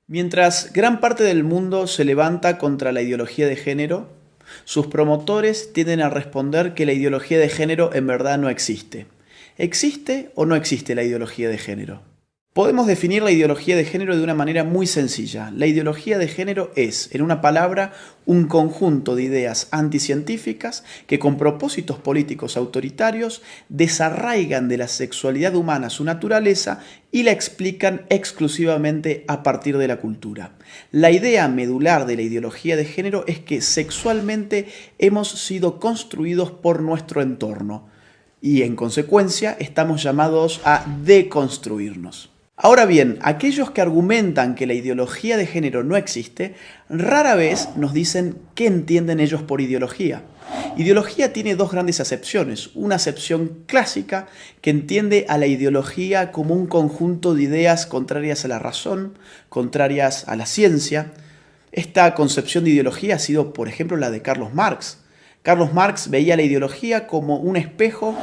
Mientras gran parte del mundo se levanta contra la ideología de género, sus promotores tienden a responder que la ideología de género en verdad no existe. ¿Existe o no existe la ideología de género? Podemos definir la ideología de género de una manera muy sencilla. La ideología de género es, en una palabra, un conjunto de ideas anticientíficas que con propósitos políticos autoritarios desarraigan de la sexualidad humana su naturaleza y la explican exclusivamente a partir de la cultura. La idea medular de la ideología de género es que sexualmente hemos sido construidos por nuestro entorno y en consecuencia estamos llamados a deconstruirnos. Ahora bien, aquellos que argumentan que la ideología de género no existe, rara vez nos dicen qué entienden ellos por ideología. Ideología tiene dos grandes acepciones. Una acepción clásica que entiende a la ideología como un conjunto de ideas contrarias a la razón, contrarias a la ciencia. Esta concepción de ideología ha sido, por ejemplo, la de Carlos Marx. Carlos Marx veía la ideología como un espejo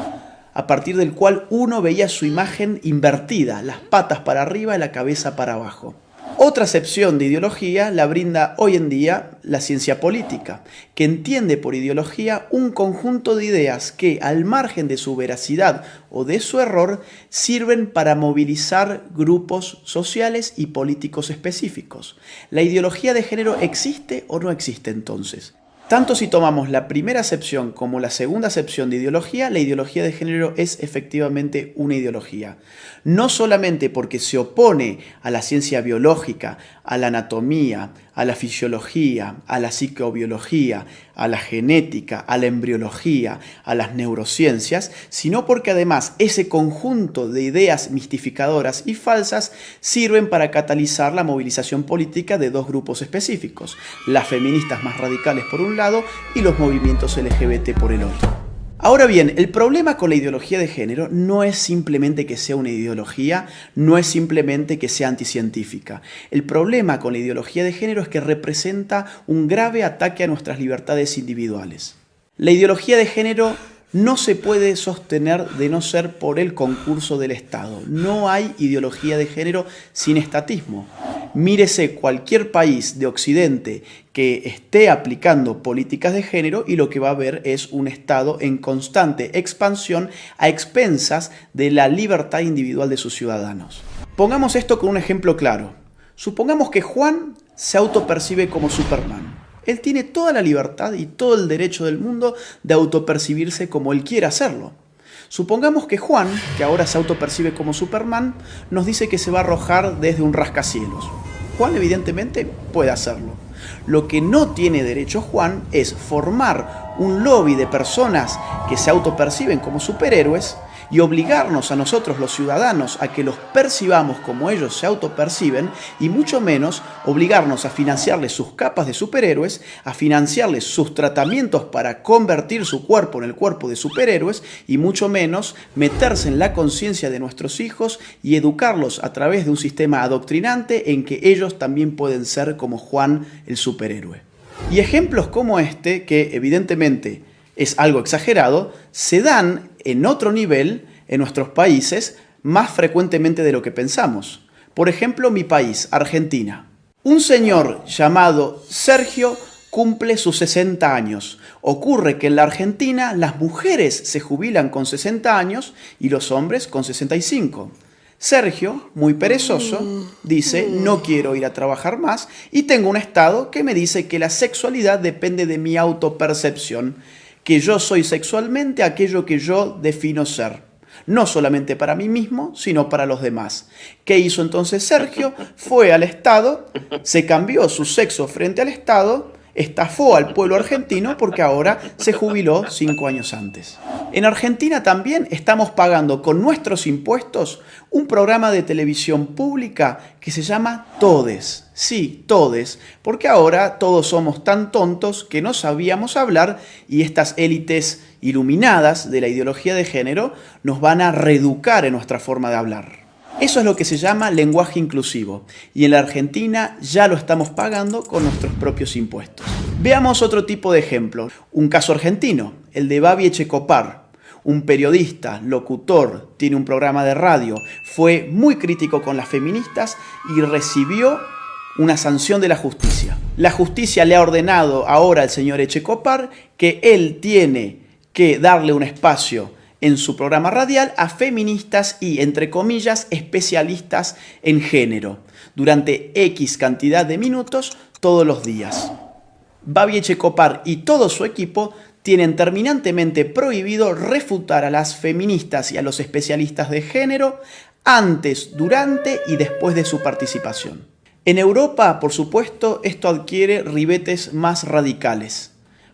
a partir del cual uno veía su imagen invertida, las patas para arriba y la cabeza para abajo. Otra acepción de ideología la brinda hoy en día la ciencia política, que entiende por ideología un conjunto de ideas que, al margen de su veracidad o de su error, sirven para movilizar grupos sociales y políticos específicos. ¿La ideología de género existe o no existe entonces? Tanto si tomamos la primera acepción como la segunda acepción de ideología, la ideología de género es efectivamente una ideología. No solamente porque se opone a la ciencia biológica, a la anatomía, a la fisiología, a la psicobiología, a la genética, a la embriología, a las neurociencias, sino porque además ese conjunto de ideas mistificadoras y falsas sirven para catalizar la movilización política de dos grupos específicos, las feministas más radicales por un lado y los movimientos LGBT por el otro. Ahora bien, el problema con la ideología de género no es simplemente que sea una ideología, no es simplemente que sea anticientífica. El problema con la ideología de género es que representa un grave ataque a nuestras libertades individuales. La ideología de género no se puede sostener de no ser por el concurso del Estado. No hay ideología de género sin estatismo. Mírese cualquier país de Occidente que esté aplicando políticas de género y lo que va a ver es un Estado en constante expansión a expensas de la libertad individual de sus ciudadanos. Pongamos esto con un ejemplo claro. Supongamos que Juan se autopercibe como Superman. Él tiene toda la libertad y todo el derecho del mundo de autopercibirse como él quiera hacerlo. Supongamos que Juan, que ahora se autopercibe como Superman, nos dice que se va a arrojar desde un rascacielos. Juan evidentemente puede hacerlo. Lo que no tiene derecho Juan es formar un lobby de personas que se autoperciben como superhéroes y obligarnos a nosotros los ciudadanos a que los percibamos como ellos se autoperciben y mucho menos obligarnos a financiarles sus capas de superhéroes, a financiarles sus tratamientos para convertir su cuerpo en el cuerpo de superhéroes y mucho menos meterse en la conciencia de nuestros hijos y educarlos a través de un sistema adoctrinante en que ellos también pueden ser como Juan el superhéroe. Y ejemplos como este, que evidentemente es algo exagerado, se dan en otro nivel en nuestros países más frecuentemente de lo que pensamos. Por ejemplo, mi país, Argentina. Un señor llamado Sergio cumple sus 60 años. Ocurre que en la Argentina las mujeres se jubilan con 60 años y los hombres con 65. Sergio, muy perezoso, dice: no quiero ir a trabajar más y tengo un estado que me dice que la sexualidad depende de mi autopercepción, que yo soy sexualmente aquello que yo defino ser, no solamente para mí mismo, sino para los demás. ¿Qué hizo entonces Sergio? Fue al Estado, se cambió su sexo frente al Estado, estafó al pueblo argentino porque ahora se jubiló 5 años antes. En Argentina también estamos pagando con nuestros impuestos un programa de televisión pública que se llama Todes. Sí, Todes, porque ahora todos somos tan tontos que no sabíamos hablar y estas élites iluminadas de la ideología de género nos van a reeducar en nuestra forma de hablar. Eso es lo que se llama lenguaje inclusivo y en la Argentina ya lo estamos pagando con nuestros propios impuestos. Veamos otro tipo de ejemplo, un caso argentino, el de Babi Echecopar. Un periodista, locutor, tiene un programa de radio, fue muy crítico con las feministas y recibió una sanción de la justicia. La justicia le ha ordenado ahora al señor Echecopar que él tiene que darle un espacio en su programa radial a feministas y, entre comillas, especialistas en género, durante X cantidad de minutos todos los días. Babi Echecopar y todo su equipo tienen terminantemente prohibido refutar a las feministas y a los especialistas de género antes, durante y después de su participación. En Europa, por supuesto, esto adquiere ribetes más radicales.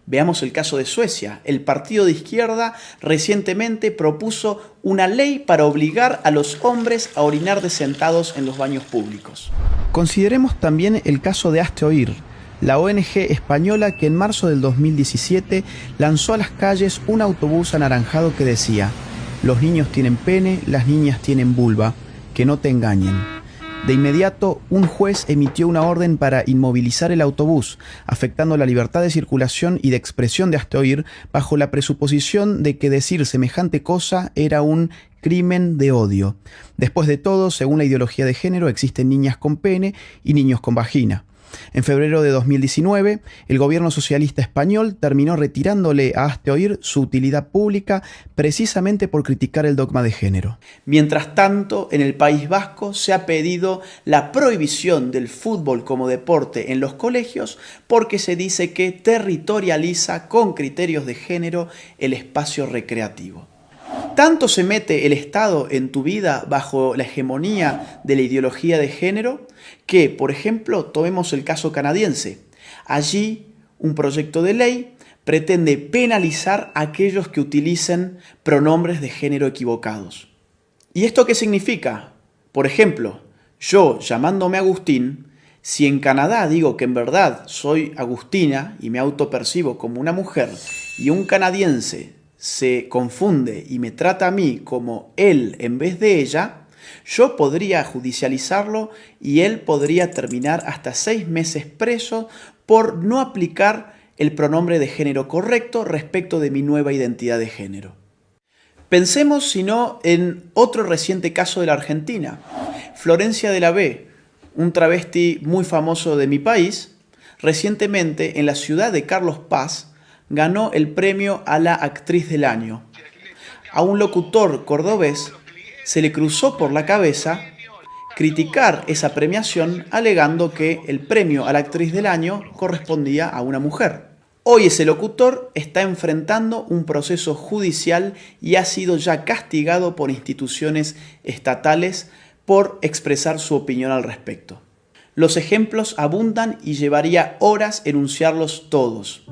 Veamos el caso de Suecia. El partido de izquierda recientemente propuso una ley para obligar a los hombres a orinar de sentados en los baños públicos. Consideremos también el caso de Hazte Oír, la ONG española que en marzo del 2017 lanzó a las calles un autobús anaranjado que decía: los niños tienen pene, las niñas tienen vulva, que no te engañen. De inmediato, un juez emitió una orden para inmovilizar el autobús, afectando la libertad de circulación y de expresión de Hazte Oír, bajo la presuposición de que decir semejante cosa era un crimen de odio. Después de todo, según la ideología de género, existen niñas con pene y niños con vagina. En febrero de 2019, el gobierno socialista español terminó retirándole a Hazte Oír su utilidad pública precisamente por criticar el dogma de género. Mientras tanto, en el País Vasco se ha pedido la prohibición del fútbol como deporte en los colegios porque se dice que territorializa con criterios de género el espacio recreativo. ¿Tanto se mete el Estado en tu vida bajo la hegemonía de la ideología de género que, por ejemplo, tomemos el caso canadiense? Allí, un proyecto de ley pretende penalizar a aquellos que utilicen pronombres de género equivocados. ¿Y esto qué significa? Por ejemplo, yo, llamándome Agustín, si en Canadá digo que en verdad soy Agustina y me autopercibo como una mujer, y un canadiense se confunde y me trata a mí como él en vez de ella, yo podría judicializarlo y él podría terminar hasta 6 meses preso por no aplicar el pronombre de género correcto respecto de mi nueva identidad de género. Pensemos, si no, en otro reciente caso de la Argentina. Florencia de la B, un travesti muy famoso de mi país, recientemente en la ciudad de Carlos Paz, ganó el premio a la actriz del año. A un locutor cordobés se le cruzó por la cabeza criticar esa premiación alegando que el premio a la actriz del año correspondía a una mujer. Hoy ese locutor está enfrentando un proceso judicial y ha sido ya castigado por instituciones estatales por expresar su opinión al respecto. Los ejemplos abundan y llevaría horas enunciarlos todos.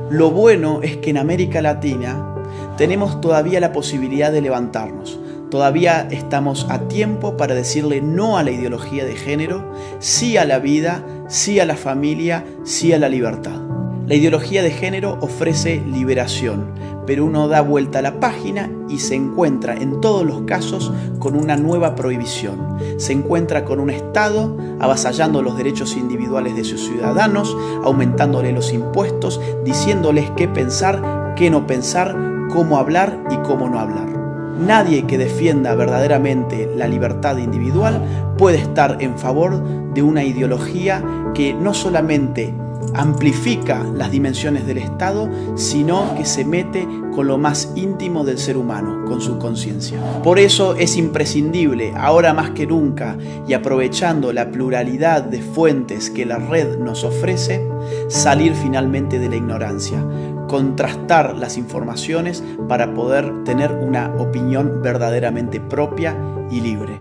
Lo bueno es que en América Latina tenemos todavía la posibilidad de levantarnos. Todavía estamos a tiempo para decirle no a la ideología de género, sí a la vida, sí a la familia, sí a la libertad. La ideología de género ofrece liberación, pero uno da vuelta a la página y se encuentra en todos los casos con una nueva prohibición. Se encuentra con un Estado avasallando los derechos individuales de sus ciudadanos, aumentándole los impuestos, diciéndoles qué pensar, qué no pensar, cómo hablar y cómo no hablar. Nadie que defienda verdaderamente la libertad individual puede estar en favor de una ideología que no solamente amplifica las dimensiones del Estado, sino que se mete con lo más íntimo del ser humano, con su conciencia. Por eso es imprescindible, ahora más que nunca, y aprovechando la pluralidad de fuentes que la red nos ofrece, salir finalmente de la ignorancia, contrastar las informaciones para poder tener una opinión verdaderamente propia y libre.